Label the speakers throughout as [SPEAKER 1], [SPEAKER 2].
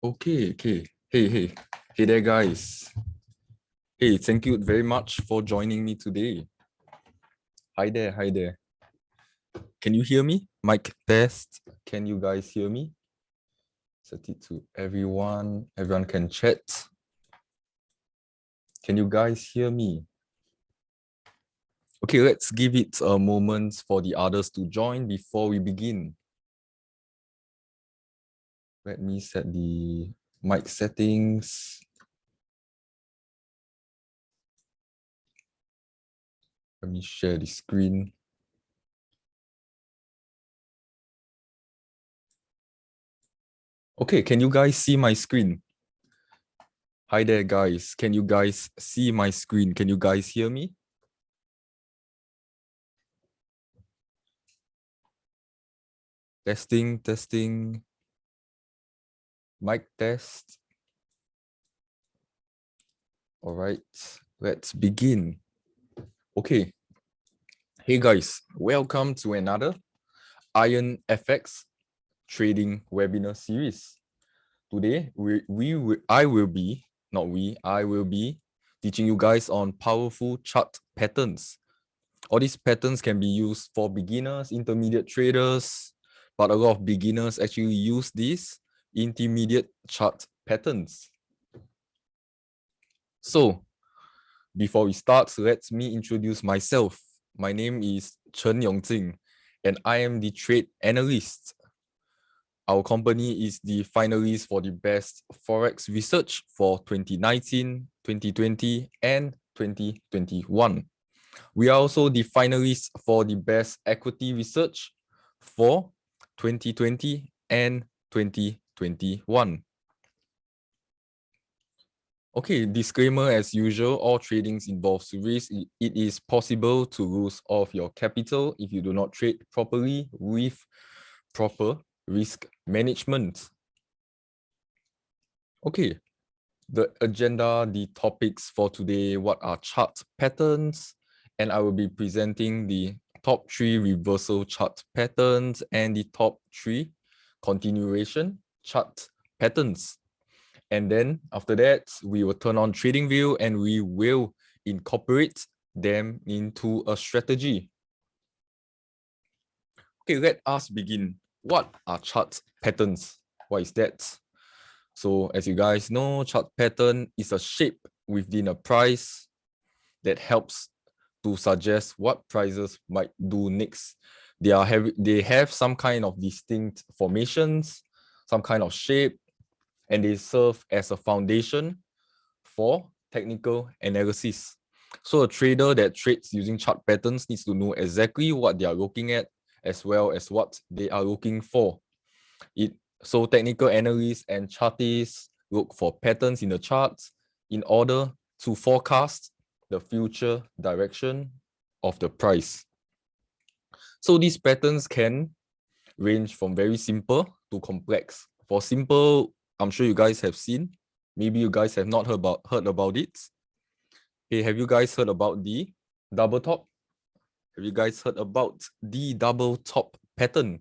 [SPEAKER 1] Okay. Hey there, guys. Hey, thank you very much for joining me today. Hi there. Can you hear me? Mic test. Can you guys hear me? Set it to everyone. Everyone can chat. Can you guys hear me? Okay, let's give it a moment for the others to join before we begin. Let me set the mic settings. Let me share the screen. Okay, can you guys see my screen? Hi there, guys. Can you guys see my screen? Can you guys hear me? Testing. Mic test. All right, let's begin. Okay. Hey guys, welcome to another IronFX trading webinar series. Today, I will be teaching you guys on powerful chart patterns. All these patterns can be used for beginners, intermediate traders, but a lot of beginners actually use these intermediate chart patterns. So, before we start, let me introduce myself. My name is Chen Yongjing, and I am the trade analyst. Our company is the finalist for the best Forex research for 2019, 2020, and 2021. We are also the finalists for the best equity research for 2020 and 2021. Okay, disclaimer as usual, all tradings involves risk. It is possible to lose all of your capital if you do not trade properly with proper risk management. Okay, the agenda, the topics for today, what are chart patterns? And I will be presenting the top 3 reversal chart patterns and the top 3 continuation chart patterns. And then after that, we will turn on TradingView and we will incorporate them into a strategy. Okay, let us begin. What are chart patterns? What is that? So as you guys know, chart pattern is a shape within a price that helps to suggest what prices might do next. They have some kind of distinct formations, some kind of shape, and they serve as a foundation for technical analysis. So a trader that trades using chart patterns needs to know exactly what they are looking at as well as what they are looking for. So technical analysts and chartists look for patterns in the charts in order to forecast the future direction of the price. So these patterns can range from very simple to complex. For simple, I'm sure you guys have seen. Maybe you guys have not heard about it. Hey, have you guys heard about the double top? Have you guys heard about the double top pattern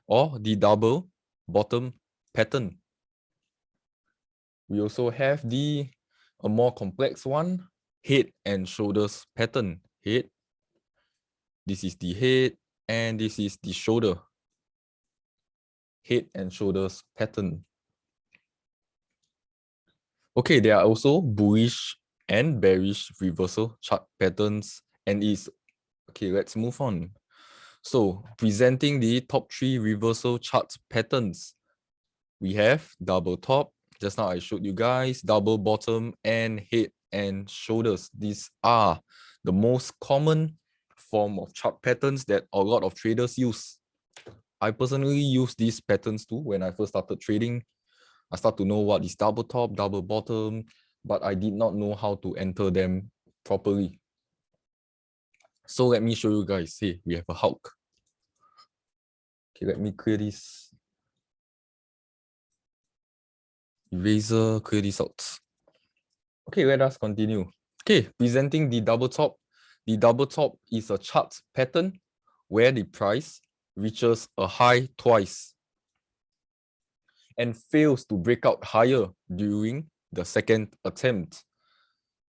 [SPEAKER 1] or the double bottom pattern? We also have a more complex one, head and shoulders pattern. Head, this is the head, and this is the shoulder. Head and shoulders pattern. Okay, there are also bullish and bearish reversal chart patterns, and okay, let's move on. So presenting the top 3 reversal chart patterns, we have double top. Just now I showed you guys double bottom and head and shoulders. These are the most common form of chart patterns that a lot of traders use. I personally use these patterns too. When I first started trading, I start to know what is double top, double bottom, but I did not know how to enter them properly. So let me show you guys. Hey, we have a Hulk. Okay, let me clear this. Eraser, clear this out. Okay, let us continue. Okay, presenting the double top. The double top is a chart pattern where the price reaches a high twice. and fails to break out higher during the second attempt.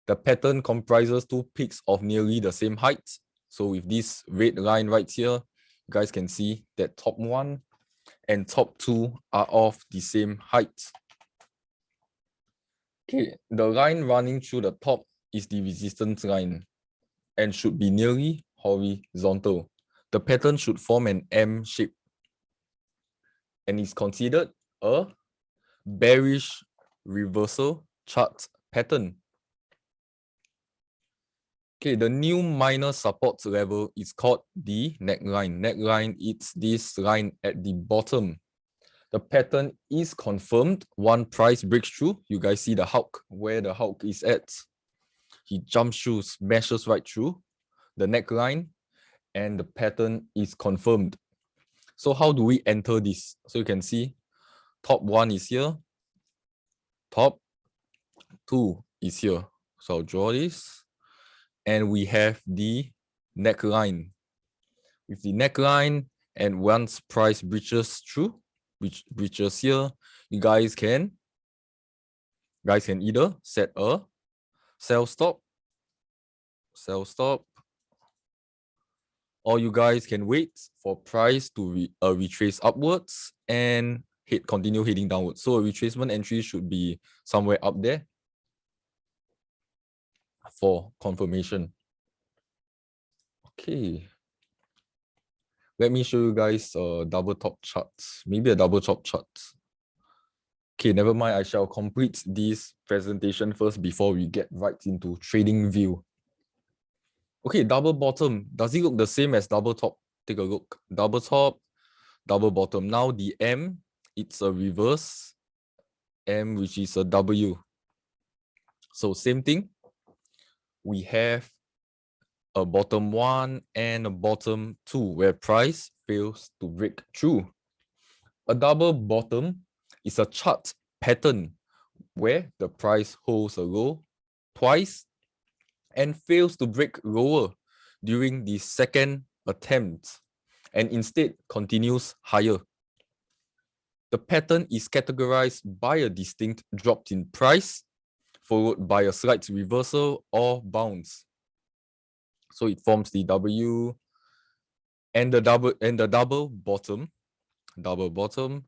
[SPEAKER 1] The pattern comprises two peaks of nearly the same height. So with this red line right here, you guys can see that top one and top two are of the same height. Okay, the line running through the top is the resistance line and should be nearly horizontal. The pattern should form an M shape and is considered a bearish reversal chart pattern. Okay, the new minor support level is called the neckline. Neckline, it's this line at the bottom. The pattern is confirmed. One price breaks through. You guys see the Hulk, where the Hulk is at. He jumps through, smashes right through the neckline, and the pattern is confirmed. So how do we enter this? So you can see top one is here, top two is here. So I'll draw this. And we have the neckline. With the neckline, and once price breaches through, which breaches here, you guys can either set a sell stop, or you guys can wait for price to retrace upwards and continue heading downwards. So a retracement entry should be somewhere up there for confirmation. Okay. Let me show you guys a double top chart. Maybe a double top chart. Okay, never mind. I shall complete this presentation first before we get right into trading view. Okay, double bottom. Does it look the same as double top? Take a look. Double top, double bottom. Now the M, it's a reverse M, which is a W. So same thing. We have a bottom one and a bottom two where price fails to break through. A double bottom is a chart pattern where the price holds a low twice and fails to break lower during the second attempt and instead continues higher. The pattern is categorized by a distinct drop in price followed by a slight reversal or bounce. So it forms the W, and the double bottom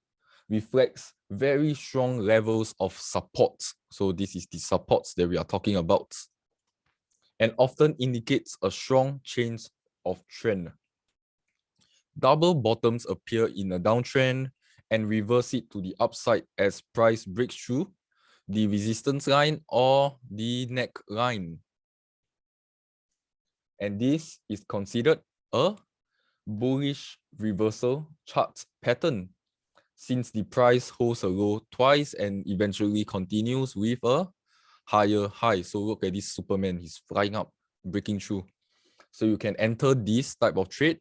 [SPEAKER 1] reflects very strong levels of support. So this is the supports that we are talking about, and often indicates a strong change of trend. Double bottoms appear in a downtrend and reverse it to the upside as price breaks through the resistance line or the neckline. And this is considered a bullish reversal chart pattern since the price holds a low twice and eventually continues with a higher high. So look at this Superman, he's flying up, breaking through. So you can enter this type of trade.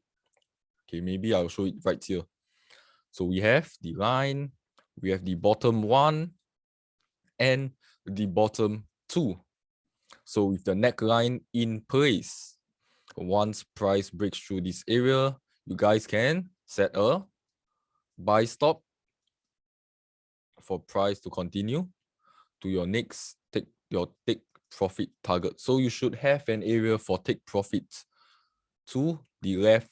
[SPEAKER 1] Okay, maybe I'll show it right here. So we have the line, we have the bottom one and the bottom two. So with the neckline in place, once price breaks through this area, you guys can set a buy stop for price to continue to your next take profit target. So you should have an area for take profit to the left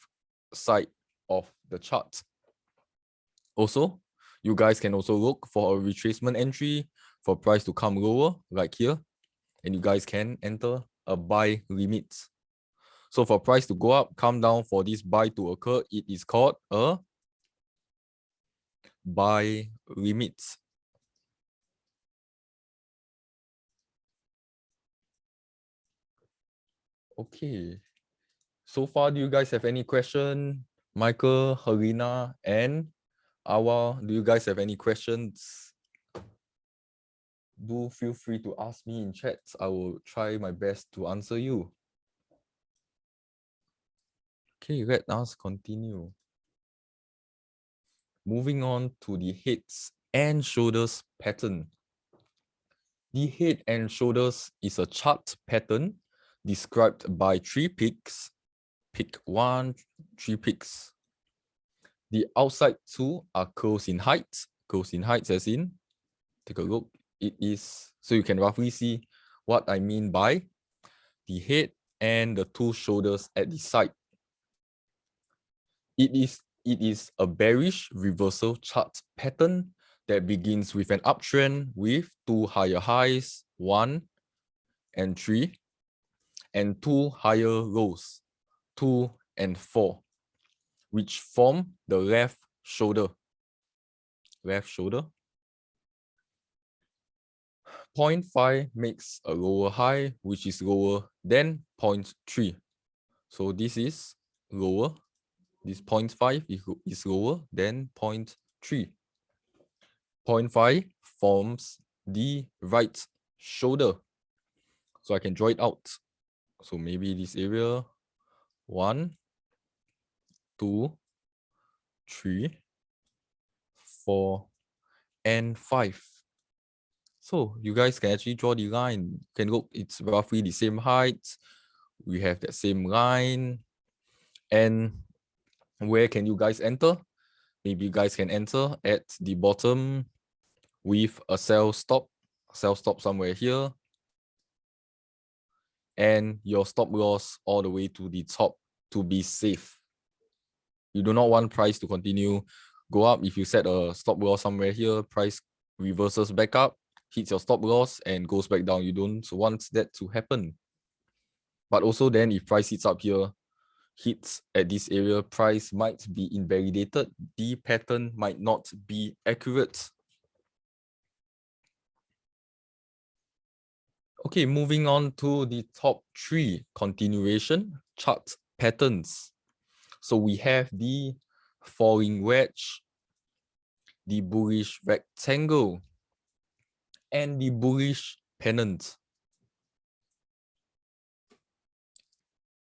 [SPEAKER 1] side of the chart. Also, you guys can also look for a retracement entry for price to come lower like here, and you guys can enter a buy limit. So for price to go up, come down for this buy to occur, it is called a buy limit. Okay. So far, do you guys have any question? Michael, Helena, and Awa, do you guys have any questions? Do feel free to ask me in chat. I will try my best to answer you. Okay, let us continue. Moving on to the heads and shoulders pattern. The head and shoulders is a chart pattern described by 3 peaks. Peak 1, 3 peaks. The outside two are close in height, Goes in heights as in, take a look. It is, so you can roughly see what I mean by the head and the two shoulders at the side. It is a bearish reversal chart pattern that begins with an uptrend with two higher highs, 1 and 3, and two higher lows, 2 and 4, which form the left shoulder. Left shoulder. 0.5 makes a lower high, which is lower than 0.3. So this is lower. This 0.5 is lower than 0.3. 0.5 forms the right shoulder. So I can draw it out. So maybe this area, 1, 2, 3, 4, and 5. So you guys can actually draw the line. You can look, it's roughly the same height. We have that same line. And where can you guys enter? Maybe you guys can enter at the bottom with a sell stop somewhere here. And your stop loss all the way to the top to be safe. You do not want price to continue go up. If you set a stop loss somewhere here, price reverses back up, hits your stop loss and goes back down. You don't want that to happen. But also then if price hits up here, hits at this area, price might be invalidated. The pattern might not be accurate. Okay, moving on to the top 3 continuation chart patterns. So we have the falling wedge, the bullish rectangle, and the bullish pennant.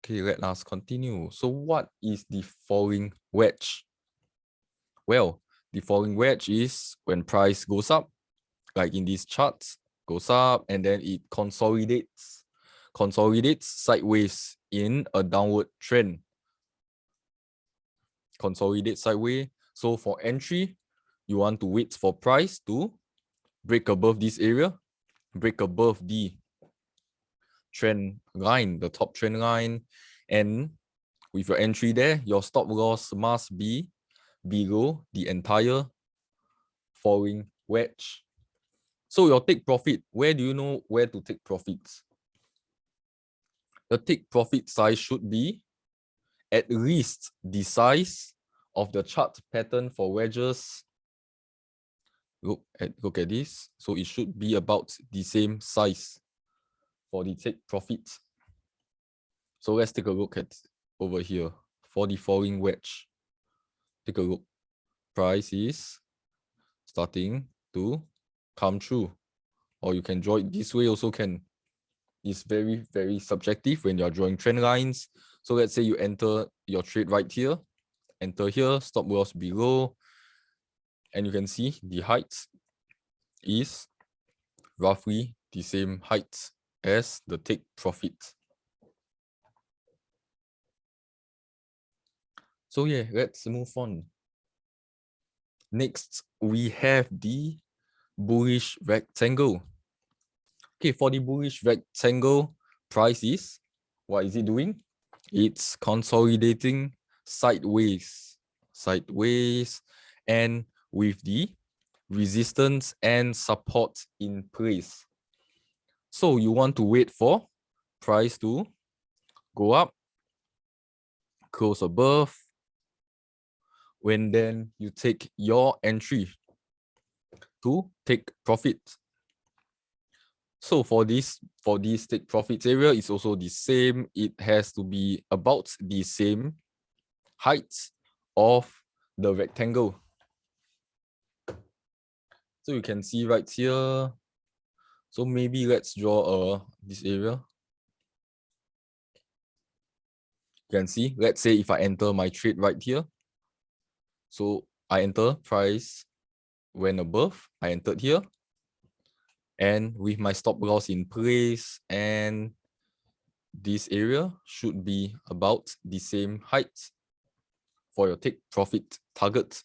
[SPEAKER 1] Okay, let us continue. So what is the falling wedge? Well, the falling wedge is when price goes up, like in these charts, goes up and then it consolidates sideways in a downward trend. Consolidate sideways. So for entry, you want to wait for price to break above this area, break above the trend line, the top trend line, and with your entry there, your stop loss must be below the entire falling wedge. So your take profit, where do you know where to take profits? The take profit size should be at least the size of the chart pattern for wedges. Look at this. So it should be about the same size for the take profit. So let's take a look at over here for the falling wedge. Take a look. Price is starting to come through, or you can draw it this way also can. It's very, very subjective when you're drawing trend lines. So let's say you enter your trade right here, enter here, stop loss below, and you can see the height is roughly the same height as the take profit. So yeah, let's move on. Next, we have the bullish rectangle. Okay, for the bullish rectangle, price is, what is it doing? It's consolidating sideways, and with the resistance and support in place. So you want to wait for price to go up, close above, when then you take your entry to take profit. So for this take profits area, it's also the same. It has to be about the same height of the rectangle. So you can see right here. So maybe let's draw this area. You can see, let's say if I enter my trade right here. So I enter, price went above, I entered here. And with my stop loss in place, and this area should be about the same height for your take profit target.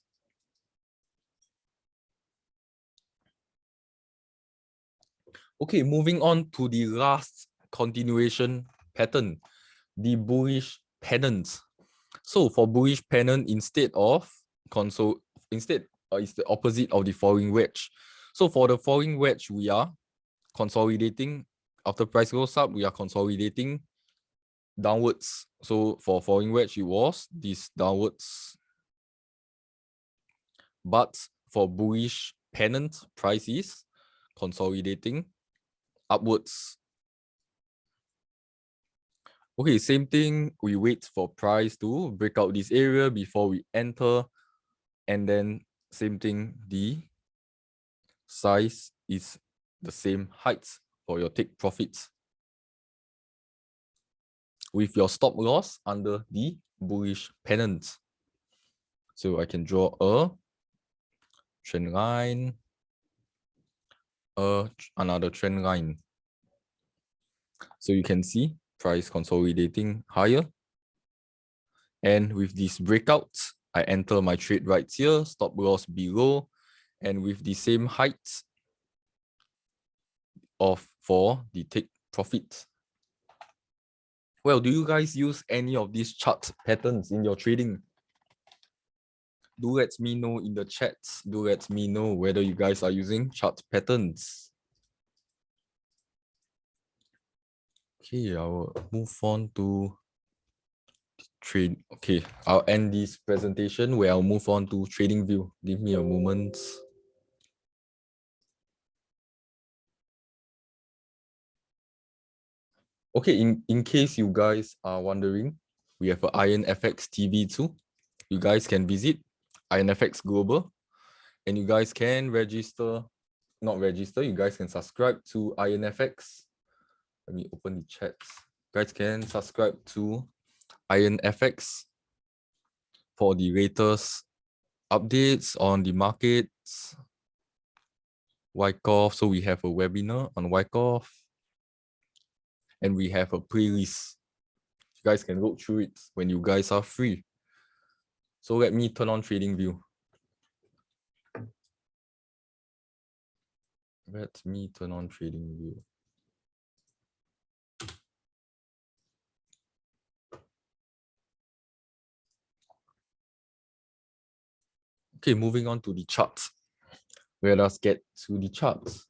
[SPEAKER 1] Okay, moving on to the last continuation pattern, the bullish pennant. So for bullish pennant, instead it's the opposite of the falling wedge. So for the falling wedge, we are consolidating. After price goes up, we are consolidating downwards. So for falling wedge, it was this downwards. But for bullish pennant, price is consolidating upwards. Okay, same thing. We wait for price to break out this area before we enter. And then same thing, the size is the same height for your take profits, with your stop loss under the bullish pennant. So I can draw a trend line, another trend line. So you can see price consolidating higher. And with these breakouts, I enter my trade right here, stop loss below, and with the same height for the take profit. Well, do you guys use any of these chart patterns in your trading? Do let me know in the chats. Do let me know whether you guys are using chart patterns. Okay, I will move on to trade. Okay, I'll end this presentation where I'll move on to trading view. Give me a moment. Okay, in case you guys are wondering, we have an IronFX TV too. You guys can visit IronFX Global, and you guys can you guys can subscribe to IronFX. Let me open the chats. You guys can subscribe to IronFX for the latest updates on the markets. Wyckoff. So we have a webinar on Wyckoff, and we have a playlist. You guys can look through it when you guys are free. So let me turn on trading view. Let me turn on trading view. Okay, moving on to the charts. Let us get to the charts.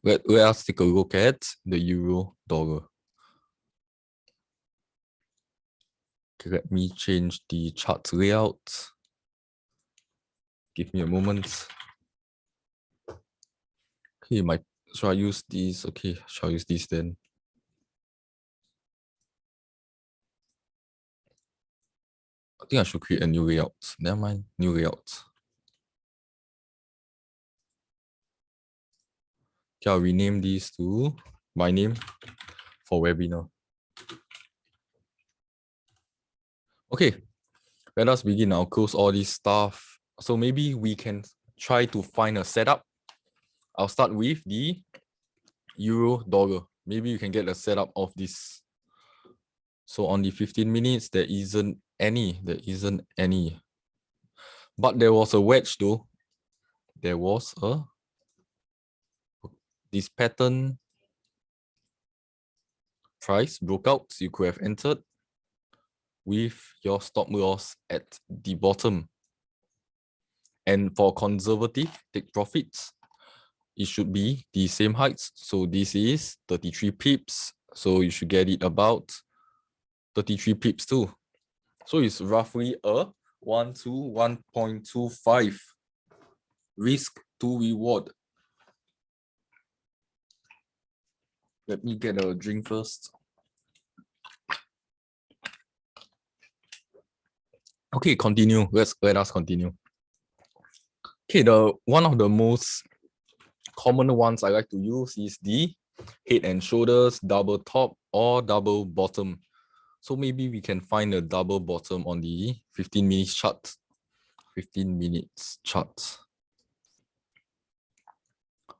[SPEAKER 1] Let us take a look at the euro dollar. Okay, let me change the chart layout. Give me a moment. Okay, shall I use this? Okay, shall I use this then? I think I should create a new layout. Never mind, new layout. Okay, I'll rename this to my name for webinar. Okay, let us begin. I'll close all this stuff. So maybe we can try to find a setup. I'll start with the euro dollar. Maybe you can get a setup of this. So on the 15 minutes, there isn't any. But there was a wedge though. There was this pattern price broke out. You could have entered with your stop loss at the bottom. And for conservative take profits, it should be the same heights. So this is 33 pips. So you should get it about 33 pips too. So it's roughly a 1 to 1.25 risk to reward. Let me get a drink first. Okay, continue. Let us continue. Okay, one of the most common ones I like to use is the head and shoulders, double top or double bottom. So maybe we can find a double bottom on the 15 minutes chart. 15 minutes chart.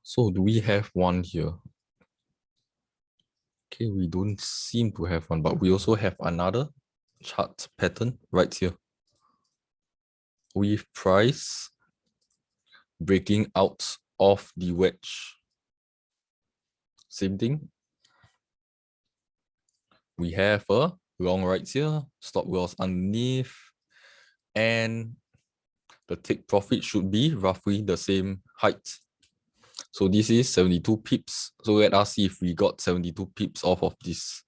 [SPEAKER 1] So do we have one here? Okay, we don't seem to have one, but we also have another chart pattern right here. with price breaking out of the wedge. Same thing. We have a long right here, stop loss underneath, and the take profit should be roughly the same height. So this is 72 pips. So let us see if we got 72 pips off of this.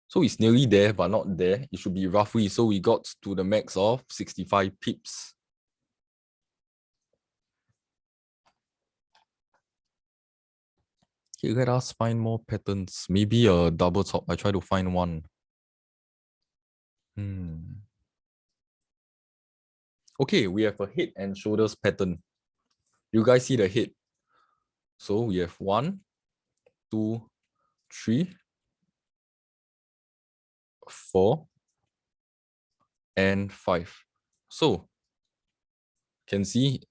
[SPEAKER 1] So it's nearly there, but not there. It should be roughly. So we got to the max of 65 pips. Okay, let us find more patterns. Maybe a double top. I try to find one. Okay, we have a head and shoulders pattern. You guys see the head. So we have 1, 2, 3, 4, and 5. So can see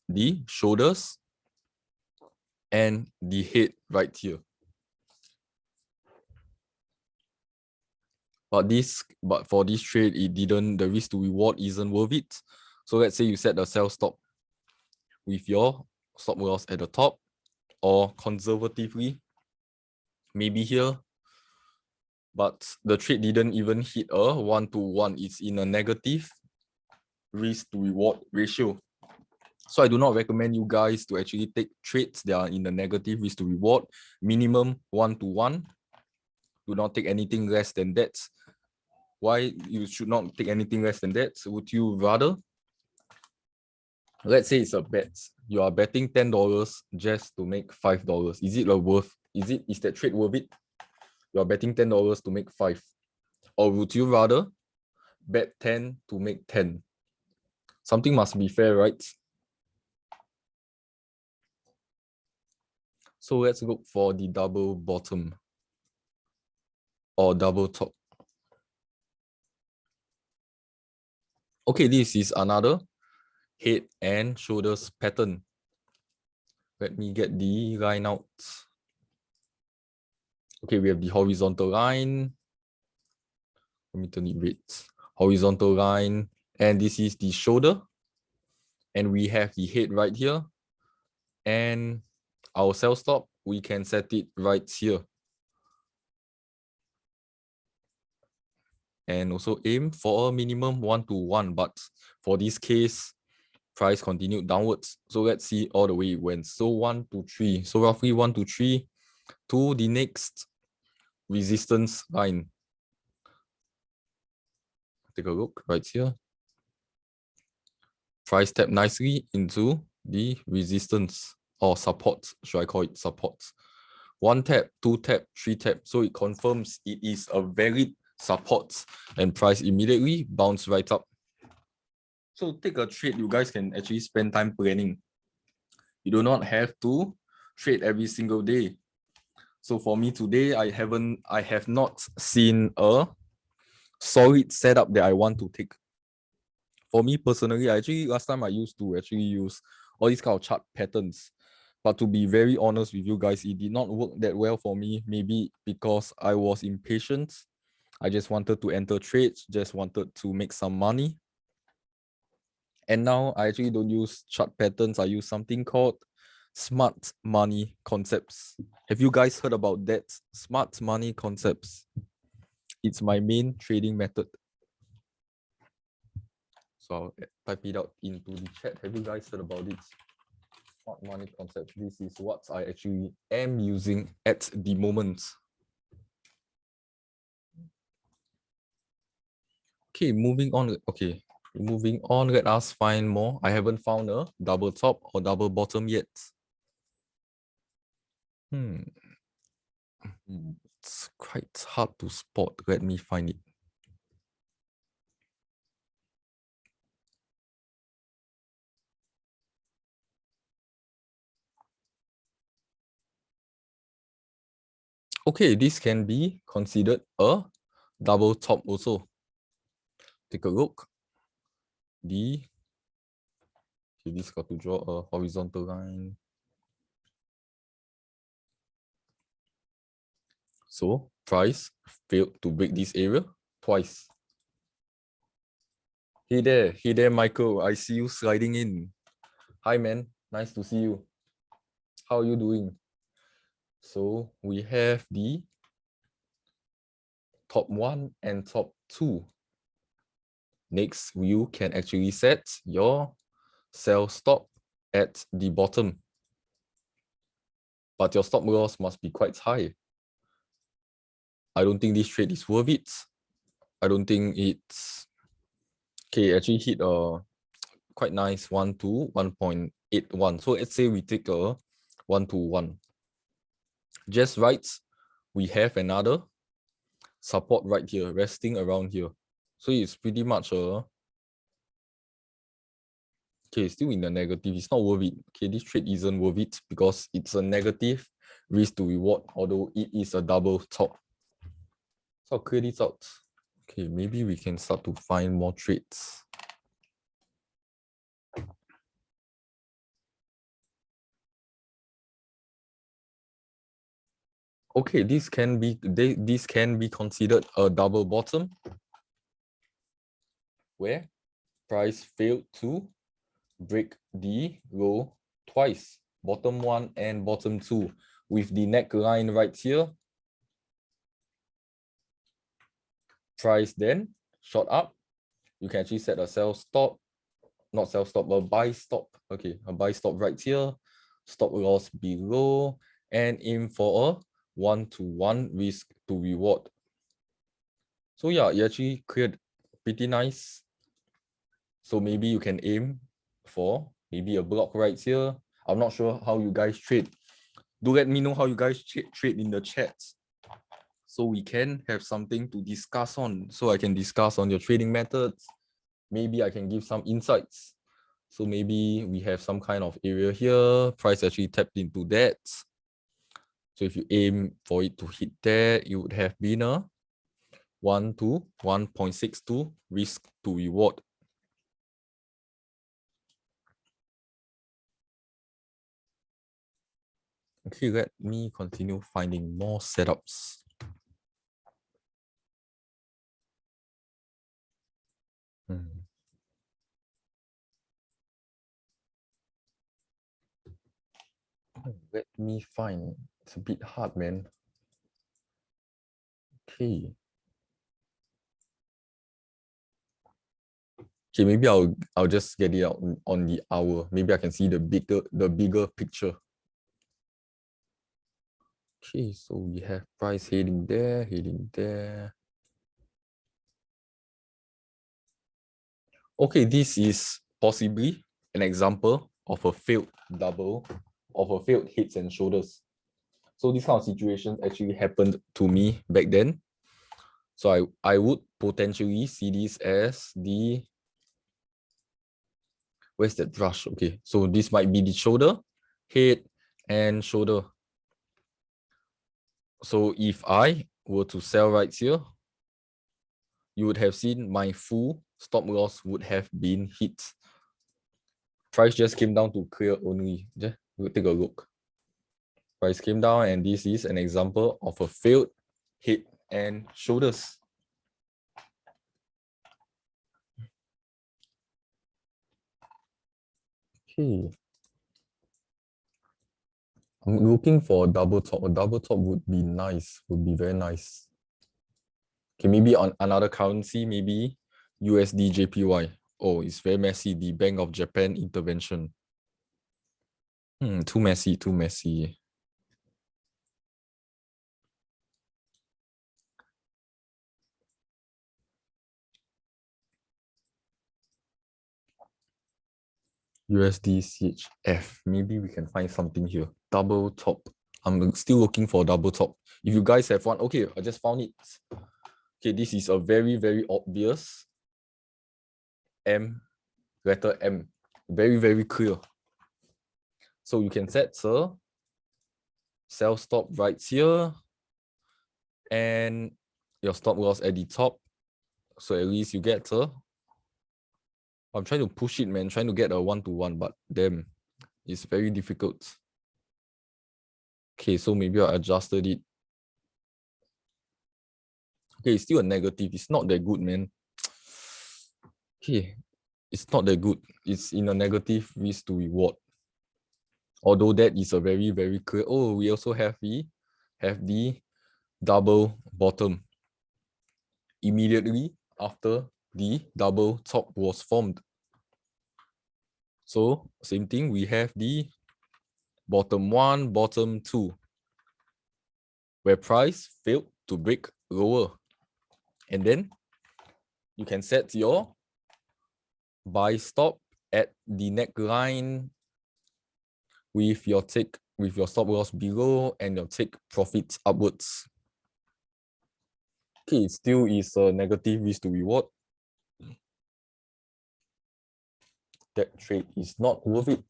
[SPEAKER 1] the shoulders and the head right here. But for this trade, the risk to reward isn't worth it. So let's say you set a sell stop with your stop loss at the top, or conservatively, maybe here, but the trade didn't even hit a 1-to-1. It's in a negative risk to reward ratio. So I do not recommend you guys to actually take trades that are in the negative risk to reward. Minimum 1-to-1. Do not take anything less than that. Why you should not take anything less than that? Would you rather, let's say it's a bet, you are betting $10 just to make $5. Is that trade worth it? You are betting $10 to make 5. Or would you rather bet 10 to make 10? Something must be fair, right? So let's look for the double bottom or double top. Okay, this is another head and shoulders pattern. Let me get the line out. Okay, we have the horizontal line. Let me turn it red. Horizontal line. And this is the shoulder. And we have the head right here. And our sell stop, we can set it right here. And also aim for a minimum 1-to-1. But for this case, price continued downwards. So let's see all the way it went. So 1 to 3. So roughly 1 to 3 to the next resistance line. Take a look right here. Price tap nicely into the resistance or support. Should I call it support? 1 tap, 2 tap, 3 tap. So it confirms it is a valid support, and price immediately bounce right up. So take a trade, you guys can actually spend time planning. You do not have to trade every single day. So for me today, I have not seen a solid setup that I want to take. For me personally, last time I used to actually use all these kind of chart patterns. But to be very honest with you guys, it did not work that well for me. Maybe because I was impatient. I just wanted to enter trades, just wanted to make some money. And now I actually don't use chart patterns. I use something called smart money concepts. Have you guys heard about that? Smart money concepts. It's my main trading method. So I'll type it out into the chat. Have you guys heard about it? Smart money concepts. This is what I actually am using at the moment. Okay, moving on. Okay, moving on. Let us find more. I haven't found a double top or double bottom yet. It's quite hard to spot. Let me find it. Okay, this can be considered a double top also. Take a look. This got to draw a horizontal line. So price failed to break this area twice. Hey there, Michael. I see you sliding in. Hi, man. Nice to see you. How are you doing? So we have the top one and top two. Next, you can actually set your sell stop at the bottom, but your stop loss must be quite high. I don't think this trade is worth it. I don't think it's okay. Actually hit a quite nice 1 to 1.81. So let's say we take a 1 to 1. Just right, we have another support right here, resting around here. So it's pretty much a okay, still in the negative. It's not worth it. Okay, this trade isn't worth it because it's a negative risk to reward, although it is a double top. So I'll clear this out. Okay, maybe we can start to find more trades. Okay, this can be considered a double bottom where price failed to break the low twice, bottom one and bottom two, with the neckline right here. Price then shot up. You can actually set a sell stop, not sell stop, a buy stop. Okay, a buy stop right here, stop loss below, and aim for a 1-to-1 risk to reward. So yeah, it actually cleared pretty nice. So maybe you can aim for maybe a block right here. I'm not sure how you guys trade. Do let me know how you guys trade in the chats, so we can have something to discuss on. So I can discuss on your trading methods. Maybe I can give some insights. So maybe we have some kind of area here. Price actually tapped into that. So if you aim for it to hit there, it would have been a 1 to 1.62 risk to reward. Okay, let me continue finding more setups. Let me find. It's a bit hard, man. Okay. Okay, maybe I'll just get it out on the hour. Maybe I can see the bigger picture. Okay, so we have price heading there, heading there. Okay, this is possibly an example of a failed double, of a failed heads and shoulders. So this kind of situation actually happened to me back then. So I would potentially see this as the, where's that brush? Okay, so this might be the shoulder, head, and shoulder. So if I were to sell right here, you would have seen my full stop loss would have been hit. Price just came down to clear only. Just take a look. Price came down, and this is an example of a failed head and shoulders. Okay. I'm looking for a double top. A double top would be nice, would be very nice. Okay, maybe on another currency, maybe USD JPY. Oh, it's very messy. The Bank of Japan intervention. Too messy, too messy. USD CHF. Maybe we can find something here. Double top. I'm still looking for a double top. If you guys have one, okay, I just found it. Okay, this is a very, very obvious M, letter M. Very, very clear. So you can set a sell stop right here and your stop loss at the top. So at least you get a, I'm trying to push it, man, trying to get a 1-to-1, but damn, it's very difficult. Okay, so maybe I adjusted it. Okay, it's still a negative. It's not that good, man. Okay, it's not that good. It's in a negative risk to reward. Although that is a very, very clear. Oh, we also have the double bottom immediately after the double top was formed. So same thing, we have the bottom one, bottom two, where price failed to break lower. And then you can set your buy stop at the neckline with your stop loss below and your take profits upwards. Okay, it still is a negative risk to reward. That trade is not worth it.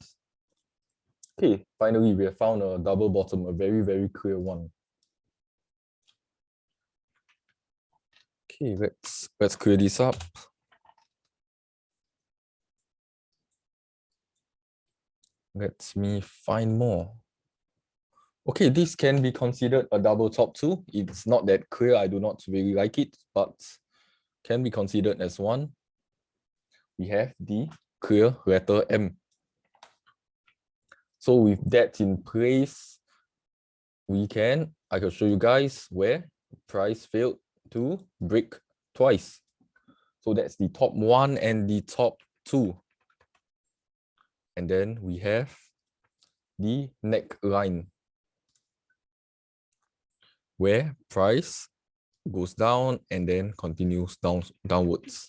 [SPEAKER 1] Okay, finally we have found a double bottom, a very, very clear one. Okay, let's clear this up. Let me find more. Okay, this can be considered a double top too. It's not that clear. I do not really like it, but can be considered as one. We have the clear letter M. So with that in place, I can show you guys where price failed to break twice. So that's the top one and the top two. And then we have the neckline, where price goes down and then continues downwards.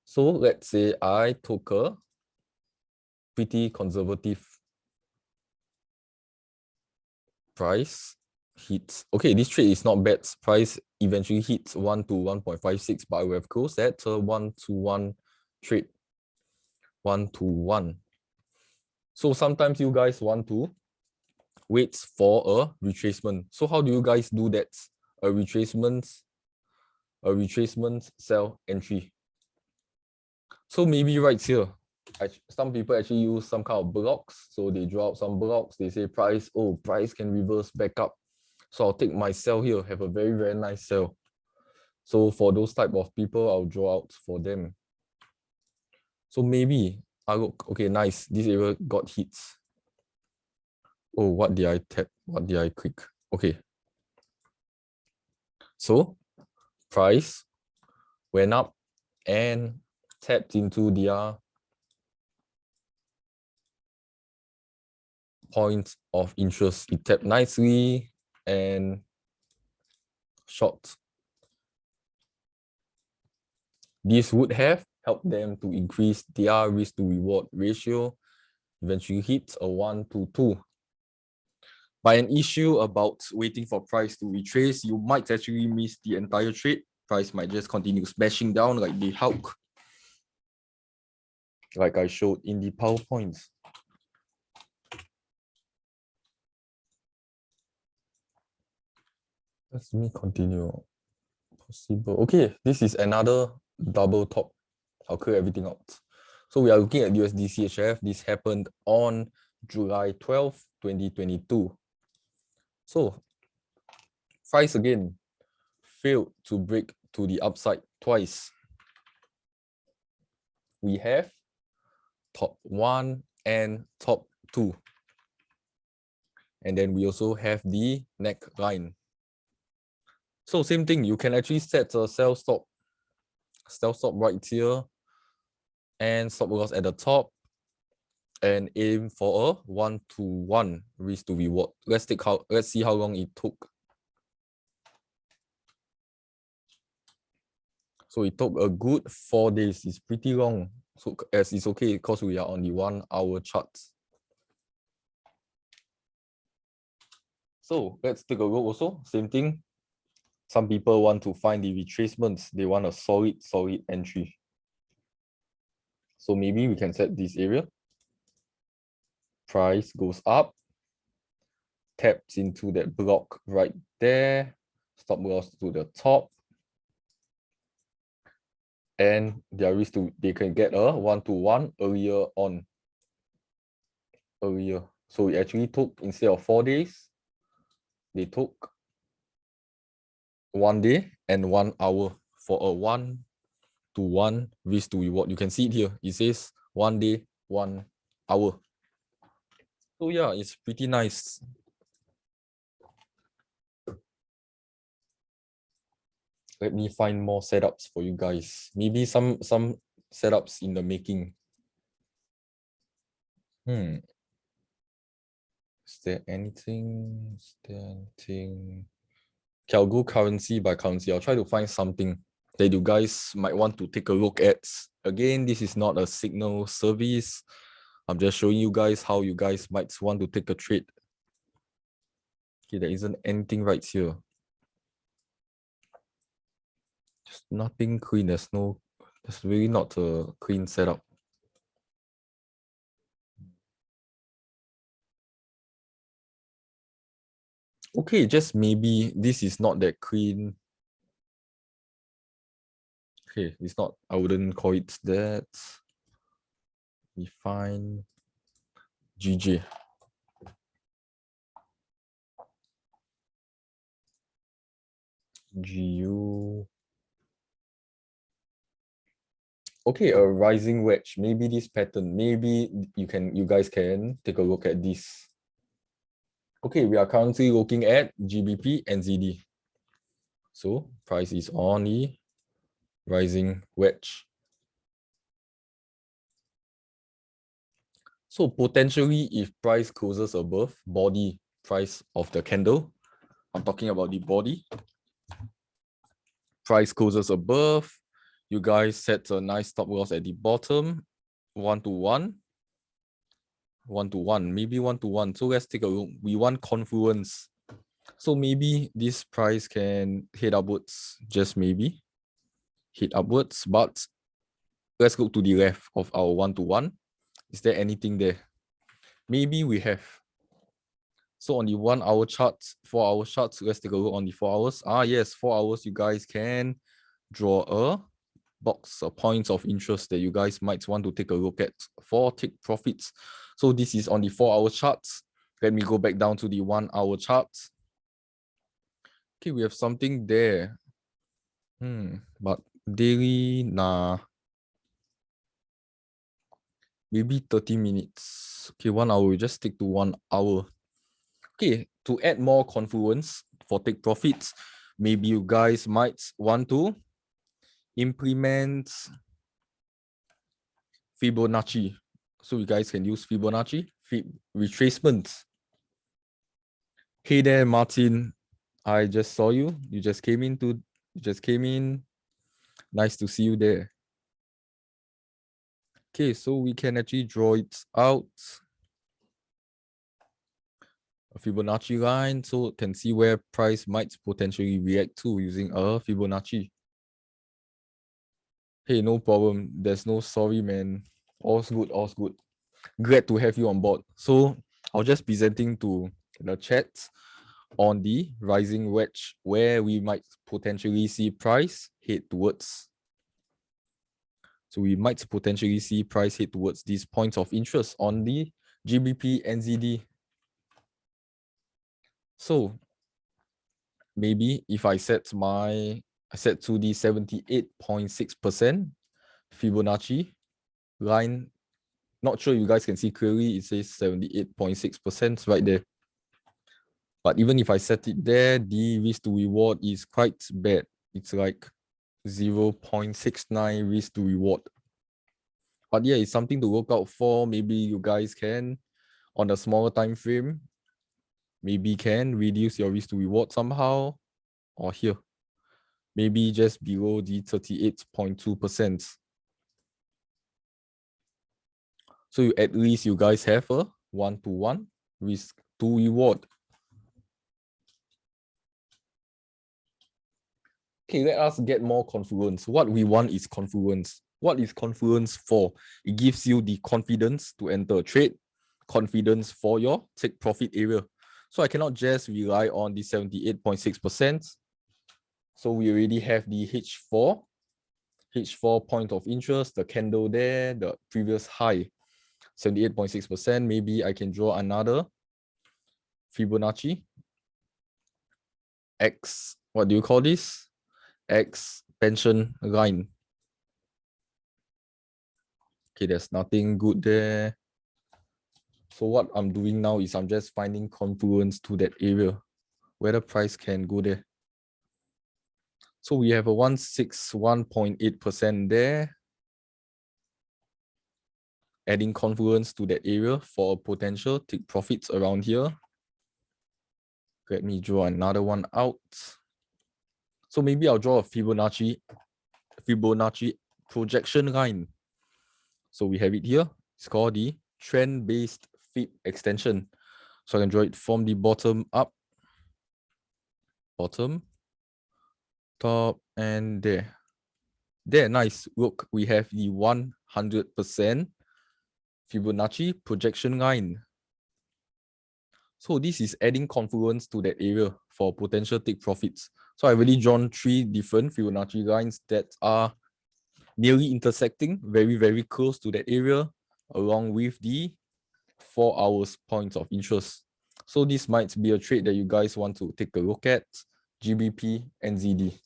[SPEAKER 1] So let's say I took a pretty conservative price hits. Okay, this trade is not bad. Price eventually hits 1 to 1.56, but we have closed at a 1-to-1 trade. 1-to-1. So sometimes you guys want to wait for a retracement. So how do you guys do that? A retracement sell entry. So maybe right here, some people actually use some kind of blocks. So they draw out some blocks. They say price can reverse back up. So I'll take my sell here, have a very, very nice sell. So for those type of people, I'll draw out for them. So maybe I look, okay, nice. This area got hits. Oh, what did I tap? What did I click? Okay. So price went up and tapped into their point of interest. It tapped nicely and short. This would have helped them to increase their risk to reward ratio, eventually hit a 1-to-2. By an issue about waiting for price to retrace, you might actually miss the entire trade. Price might just continue smashing down like the Hulk, like I showed in the PowerPoint. Let me continue. Possible. Okay, this is another double top. I'll clear everything out. So we are looking at USD CHF. This happened on July 12, 2022. So price again failed to break to the upside twice. We have top one and top two. And then we also have the neckline. So same thing, you can actually set a sell stop right here and stop loss at the top and aim for a 1-to-1 risk to reward. Let's see how long it took. So it took a good 4 days. It's pretty long. So as it's okay because we are on the 1-hour chart. So let's take a look also. Same thing. Some people want to find the retracements. They want a solid entry. So maybe we can set this area. Price goes up, taps into that block right there, stop loss to the top, and they can get a 1-to-1 earlier on. So it actually took, instead of 4 days, they took 1 day and 1 hour for a 1-to-1 to 1 risk to reward. You can see it here. It says 1 day, 1 hour. So yeah, it's pretty nice. Let me find more setups for you guys. Maybe some setups in the making. Is there anything? Is there anything? Okay, I'll go currency by currency. I'll try to find something that you guys might want to take a look at. Again, this is not a signal service. I'm just showing you guys how you guys might want to take a trade. Okay, there isn't anything right here. Just nothing clean. There's really not a clean setup. Okay, just maybe this is not that clean. Okay, it's not, I wouldn't call it that. We find GG. GU. Okay, a rising wedge. Maybe this pattern. Maybe you guys can take a look at this. Okay, we are currently looking at GBP and ZD. So price is on the rising wedge. So potentially, if price closes above body price of the candle, I'm talking about the body. Price closes above, you guys set a nice stop loss at the bottom, 1 to 1, 1 to 1, maybe 1 to 1. So let's take a look. We want confluence. So maybe this price can hit upwards, just maybe hit upwards, but let's look to the left of our 1 to 1. Is there anything there? Maybe we have. So on the 1 hour charts, 4 hour charts, let's take a look on the 4 hours. Yes, 4 hours, you guys can draw a box of points of interest that you guys might want to take a look at for take profits. So this is on the 4 hour charts. Let me go back down to the 1 hour charts. Okay, we have something there. But daily, nah. Maybe 30 minutes. Okay, 1 hour, we just stick to 1 hour. Okay, to add more confluence for take profits, maybe you guys might want to implement Fibonacci. So you guys can use Fibonacci retracements. Hey there, Martin. I just saw you. You just came in. Nice to see you there. Okay, so we can actually draw it out. A Fibonacci line, so can see where price might potentially react to using a Fibonacci. Hey, no problem. There's no sorry, man. All's good, all's good. Glad to have you on board. So I'll just presenting to the chat on the rising wedge where we might potentially see price head towards. So we might potentially see price head towards these points of interest on the GBP and ZD. So maybe if I set to the 78.6% Fibonacci line, not sure you guys can see clearly, it says 78.6% right there. But even if I set it there, the risk to reward is quite bad. It's like 0.69 risk to reward. But yeah, it's something to look out for. Maybe you guys can, on a smaller time frame, maybe can reduce your risk to reward somehow, or here, maybe just below the 38.2%. So at least you guys have a 1-to-1 risk to reward. Okay, let us get more confluence. What we want is confluence. What is confluence for? It gives you the confidence to enter a trade, confidence for your take profit area. So I cannot just rely on the 78.6%. So we already have the H4 point of interest, the candle there, the previous high, 78.6%. Maybe I can draw another Fibonacci X, what do you call this? Expansion line. Okay, there's nothing good there. So what I'm doing now is I'm just finding confluence to that area where the price can go there. So we have a 161.8% there. Adding confluence to that area for a potential take profits around here. Let me draw another one out. So maybe I'll draw a Fibonacci projection line. So we have it here. It's called the trend-based Fib extension. So I can draw it from the bottom up, bottom, top, and there. There, nice. Look, we have the 100% Fibonacci projection line. So this is adding confluence to that area for potential take profits. So I've already drawn 3 different Fibonacci lines that are nearly intersecting, very, very close to that area, along with the 4 hours points of interest. So this might be a trade that you guys want to take a look at, GBP, NZD.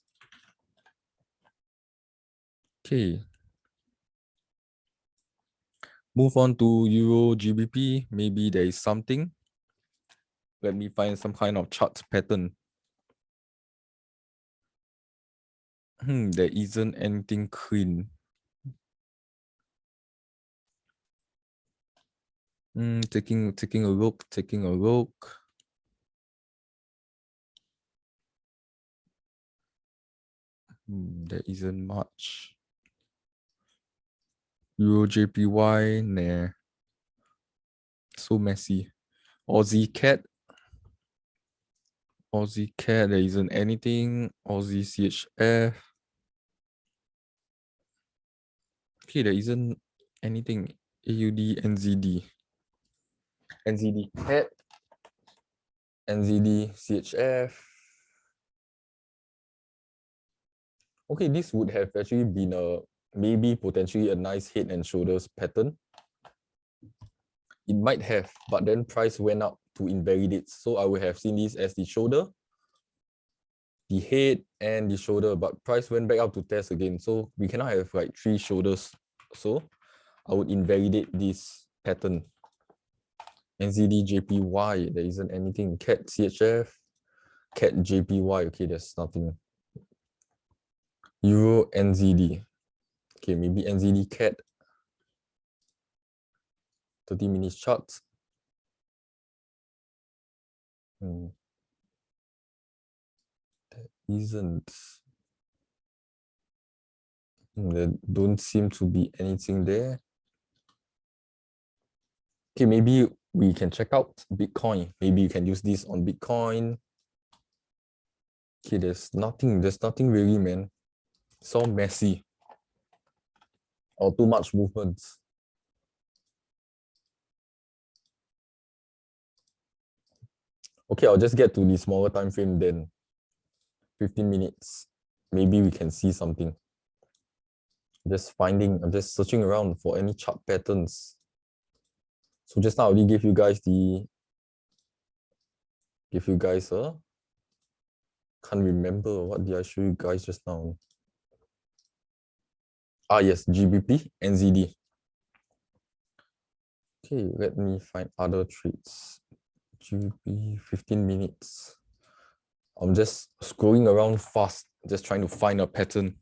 [SPEAKER 1] Okay. Move on to Euro GBP. Maybe there is something. Let me find some kind of chart pattern. There isn't anything clean. Taking a look. There isn't much. Euro JPY, nah. So messy. Aussie CAD, there isn't anything. Aussie CHF. Okay, there isn't anything. AUD, NZD. NZD CAD, NZD CHF. Okay, this would have actually been maybe potentially a nice head and shoulders pattern. It might have, but then price went up to invalidate. So I would have seen this as the shoulder, the head, and the shoulder, but price went back up to test again. So we cannot have like 3 shoulders. So I would invalidate this pattern. NZD JPY, there isn't anything. CAD CHF, CAD JPY, okay, there's nothing. Euro NZD, okay, maybe NZD CAD. 30 minutes charts. There isn't. There don't seem to be anything there. Okay, maybe we can check out Bitcoin. Maybe you can use this on Bitcoin. Okay, there's nothing really, man. It's all messy. Or too much movements. Okay, I'll just get to the smaller time frame then. 15 minutes. Maybe we can see something. I'm just searching around for any chart patterns. So just now I already gave you guys can't remember, what did I show you guys just now? Ah, yes, GBP, NZD. Okay, let me find other trades. GBP, 15 minutes. I'm just scrolling around fast, just trying to find a pattern.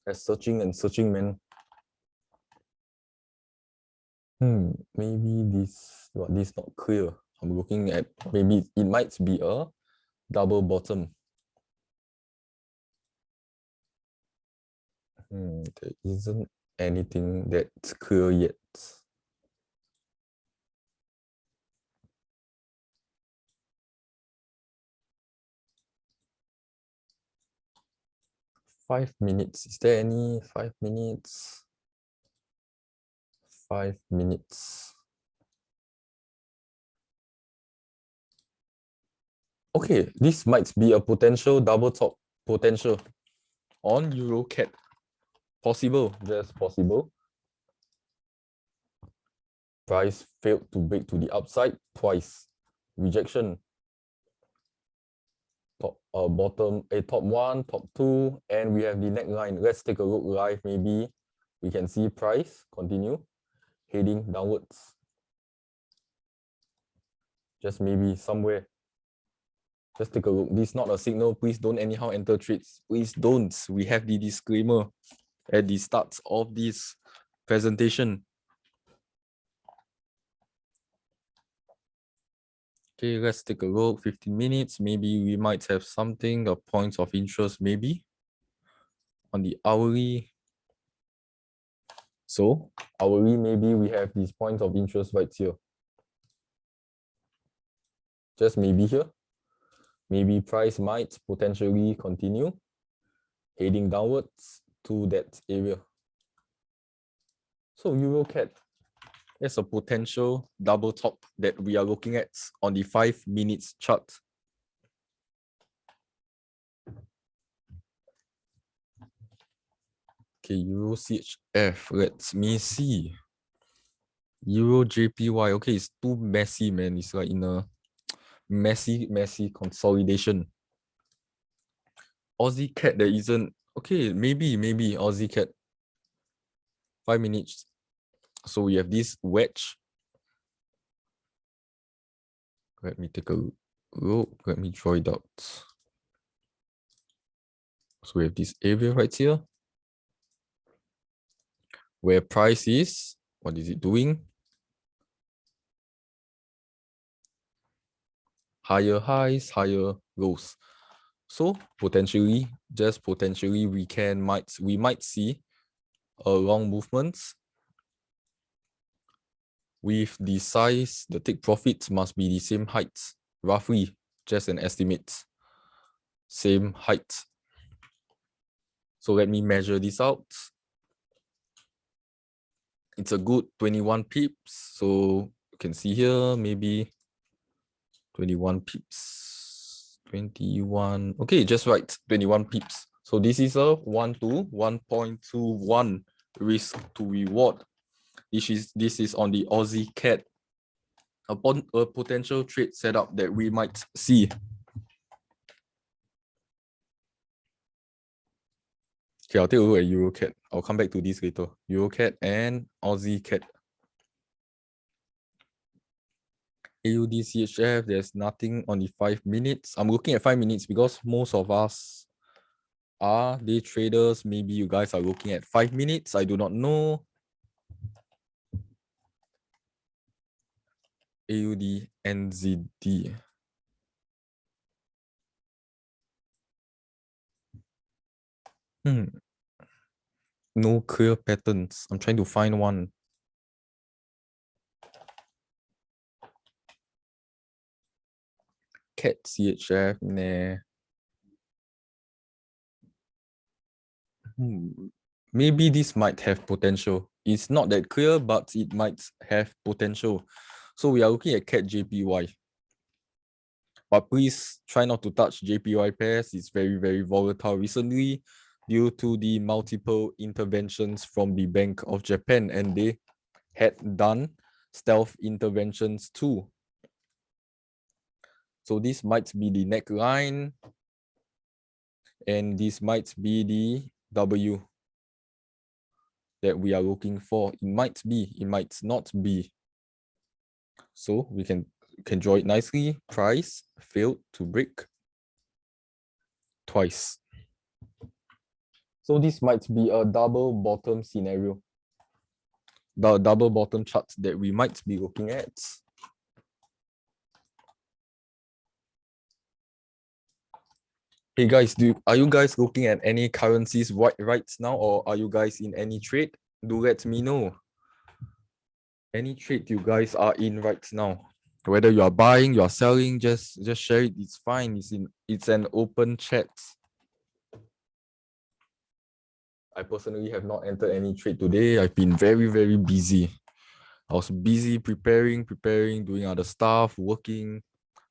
[SPEAKER 1] Just searching and searching, man. Maybe this not clear. I'm looking at, maybe it might be a double bottom. There isn't anything that's clear yet. Five minutes. Is there any 5 minutes? 5 minutes. Okay, this might be a potential double top potential on Euro CAD. Possible, just possible. Price failed to break to the upside twice. Rejection. Top bottom, top 1, top 2, and we have the neckline. Let's take a look live maybe. We can see price continue heading downwards. Just maybe somewhere. Just take a look. This is not a signal. Please don't anyhow enter trades. Please don't. We have the disclaimer at the start of this presentation. Okay, let's take a look. 15 minutes. Maybe we might have something, a points of interest, maybe on the hourly. So, hourly, maybe we have these points of interest right here. Just maybe here. Maybe price might potentially continue heading downwards to that area. So EuroCAD, there's a potential double top that we are looking at on the 5 minutes chart. Okay, Euro CHF, let me see. Euro JPY, okay, it's too messy, man. It's like in a messy consolidation. Aussie CAD, there isn't. Okay, maybe Aussie CAD. 5 minutes. So we have this wedge. Let me take a look. Let me draw it out. So we have this area right here, where price is. What is it doing? Higher highs, higher lows. So potentially, just potentially, we might see a long movement with the size. The take profits must be the same height, roughly, just an estimate. Same height. So let me measure this out. It's a good 21 pips. So you can see here, maybe 21 pips. 21. Okay, just right. 21 pips. So this is a 1 to 1.21 risk to reward. This is on the Aussie CAD. Upon a potential trade setup that we might see. Okay, I'll take a look at EuroCAD. I'll come back to this later. EuroCAD and Aussie CAD. AUD CHF, there's nothing on the 5 minutes. I'm looking at 5 minutes because most of us are day traders. Maybe you guys are looking at 5 minutes. I do not know. AUD NZD. No clear patterns. I'm trying to find one. CAD CHF, nah. Maybe this might have potential. It's not that clear, but it might have potential. So we are looking at CAD JPY. But please try not to touch JPY pairs. It's very volatile recently due to the multiple interventions from the Bank of Japan, and they had done stealth interventions too. So this might be the neckline, and this might be the W that we are looking for. It might be, it might not be. So we can draw it nicely. Price failed to break twice. So this might be a double bottom scenario. The double bottom chart that we might be looking at. Hey guys, are you guys looking at any currencies right now, or are you guys in any trade? Do let me know. Any trade you guys are in right now. Whether you are buying, you are selling, just share it. It's fine. It's an open chat. I personally have not entered any trade today. I've been very busy. I was busy preparing, doing other stuff, working.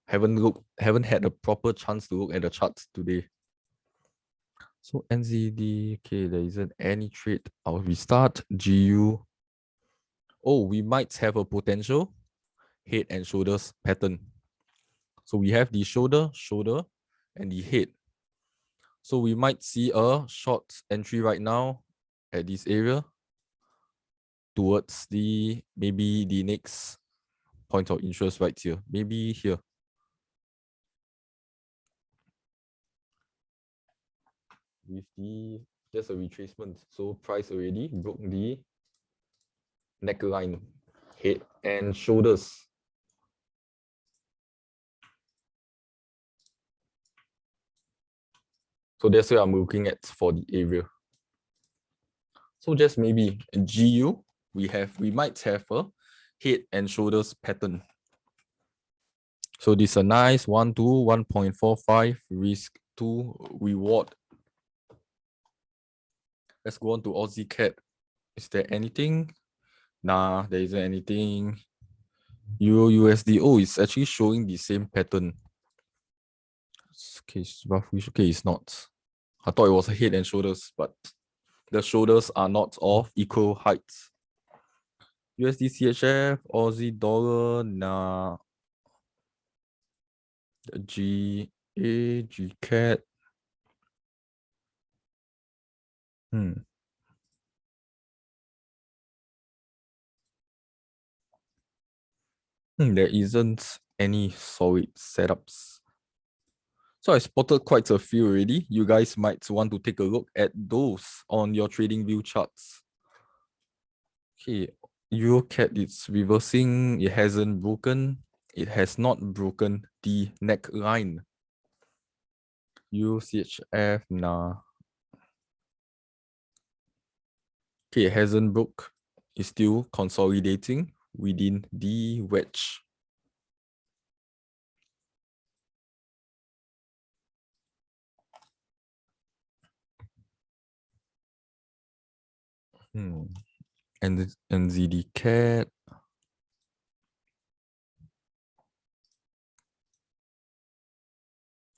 [SPEAKER 1] Haven't had a proper chance to look at the charts today. So NZD, okay, there isn't any trade. I'll restart. GU. Oh, we might have a potential head and shoulders pattern. So we have the shoulder, and the head. So we might see a short entry right now at this area. towards maybe the next point of interest right here. Maybe here. With just a retracement. So price already broke the neckline, head and shoulders. So that's what I'm looking at for the area. So just maybe GU, we might have a head and shoulders pattern. So this is a nice 1 to 1.45 risk to reward. Let's go on to Aussie CAD. Is there anything? Nah, there isn't anything. Euro USD. Oh, it's actually showing the same pattern. Okay, it's roughly okay. It's not. I thought it was a head and shoulders, but the shoulders are not of equal heights. USD CHF, Aussie dollar, nah. GA, GCAD. There isn't any solid setups. So I spotted quite a few already. You guys might want to take a look at those on your trading view charts. Okay, EuroCAD, it's reversing. It hasn't broken. It has not broken the neckline. UCHF, nah. Okay, it hasn't broke. It's still consolidating within the wedge. And NZD CAD.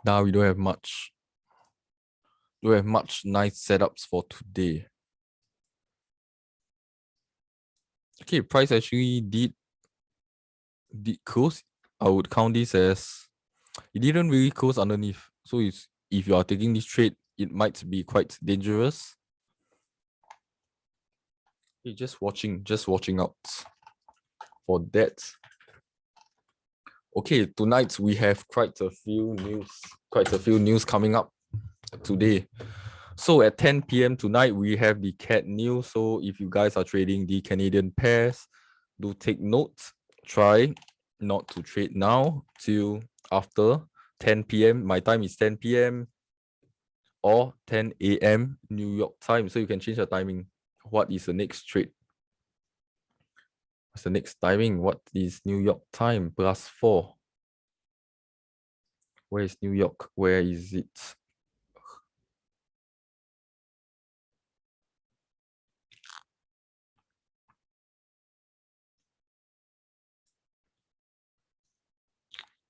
[SPEAKER 1] Now we don't have much. Don't have much nice setups for today. Okay, price actually did close. I would count this as it didn't really close underneath. So it's, if you are taking this trade, it might be quite dangerous. Okay, just watching out for that. Okay, tonight we have quite a few news coming up today. So at 10 p.m. tonight, we have the CAD news. So if you guys are trading the Canadian pairs, do take note. Try not to trade now till after 10 p.m. My time is 10 p.m. or 10 a.m. New York time. So you can change the timing. What is the next trade? What's the next timing? What is New York time? +4. Where is New York? Where is it?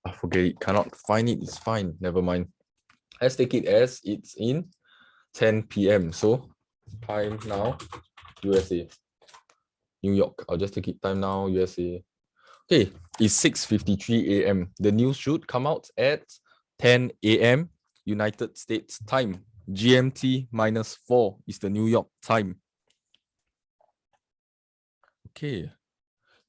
[SPEAKER 1] I forget it. Cannot find it. It's fine. Never mind. Let's take it as it's in 10 p.m. So time now, USA. New York. I'll just take it time now, USA. Okay, it's 6:53 a.m. The news should come out at 10 a.m. United States time. GMT -4 is the New York time. Okay.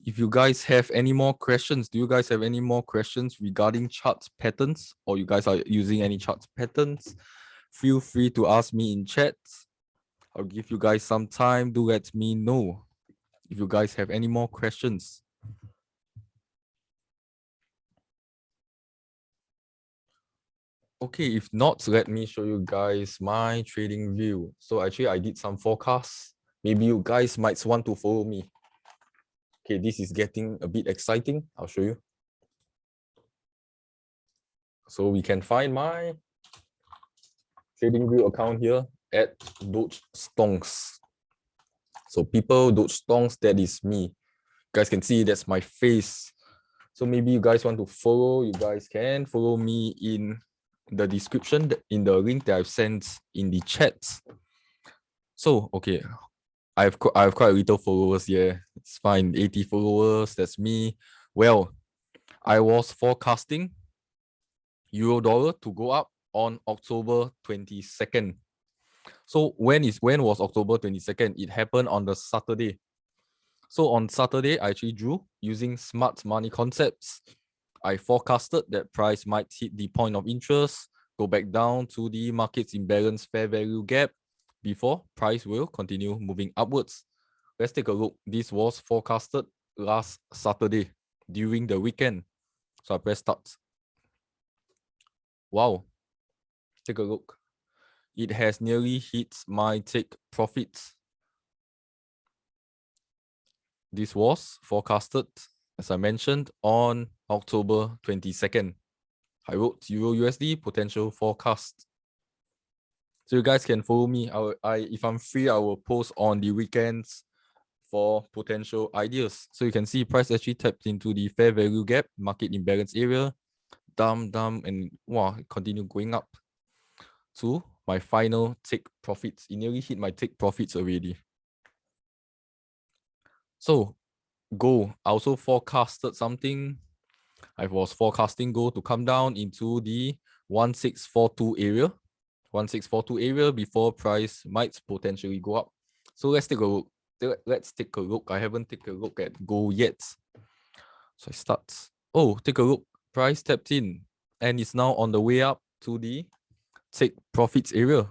[SPEAKER 1] If you guys have any more questions, do you guys have any more questions regarding chart patterns, or you guys are using any chart patterns? Feel free to ask me in chat. I'll give you guys some time. Do let me know if you guys have any more questions. Okay, if not, let me show you guys my trading view. So actually, I did some forecasts. Maybe you guys might want to follow me. Okay, this is getting a bit exciting. I'll show you. So we can find my trading view account here at Doge Stonks. So people, Doge Stonks, that is me. You guys can see that's my face. So maybe you guys want to follow, you guys can follow me in the description, in the link that I've sent in the chat. So, okay, I have quite a little followers here. It's fine, 80 followers, that's me. Well, I was forecasting euro dollar to go up on October 22nd. So when was October 22nd? It happened on the Saturday. So on Saturday, I actually drew using smart money concepts. I forecasted that price might hit the point of interest, go back down to the market's imbalance fair value gap before price will continue moving upwards. Let's take a look. This was forecasted last Saturday during the weekend. So I press start. Wow. Take a look. It has nearly hit my take profits. This was forecasted, as I mentioned, on October 22nd. I wrote Euro USD potential forecast. So you guys can follow me. If I'm free, I will post on the weekends for potential ideas. So you can see price actually tapped into the fair value gap, market imbalance area, dump, and wow, continue going up to my final take profits. It nearly hit my take profits already. So gold, I also forecasted something. I was forecasting gold to come down into the 1642 area. 1642 area before price might potentially go up. So let's take a look. I haven't taken a look at gold yet. So I start. Oh, take a look. Price tapped in and is now on the way up to the take profits area.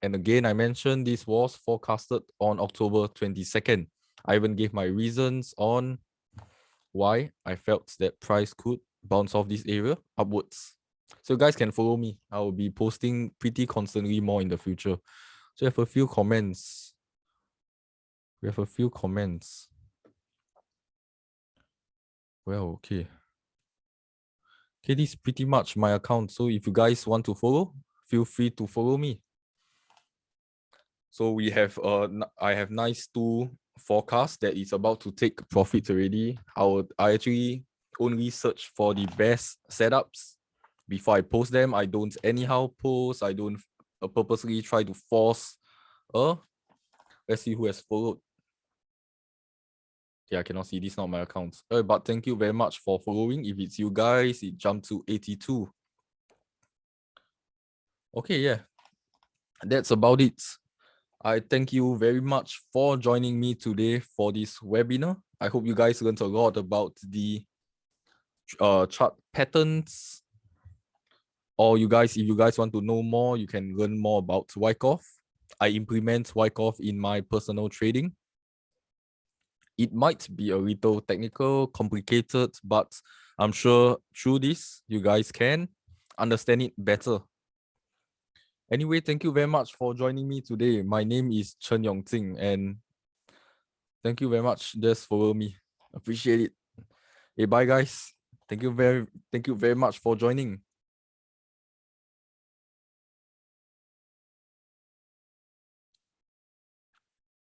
[SPEAKER 1] And again, I mentioned this was forecasted on October 22nd. I even gave my reasons on why I felt that price could bounce off this area upwards. So you guys can follow me. I will be posting pretty constantly more in the future. So we have a few comments. Well, okay. Okay, this is pretty much my account. So if you guys want to follow, feel free to follow me. So we have I have nice two forecast that is about to take profits already. I actually only search for the best setups before I post them. I don't anyhow post. I don't purposely try to force. Let's see who has followed. Yeah, I cannot see. This is not my account. But thank you very much for following. If it's you guys, it jumped to 82. Okay, yeah. That's about it. I thank you very much for joining me today for this webinar. I hope you guys learned a lot about the chart patterns. Or if you guys want to know more, you can learn more about Wyckoff. I implement Wyckoff in my personal trading. It might be a little technical, complicated, but I'm sure through this, you guys can understand it better. Anyway, thank you very much for joining me today. My name is Chen Yongqing, and thank you very much. Just follow me. Appreciate it. Hey, bye guys. Thank you very much for joining.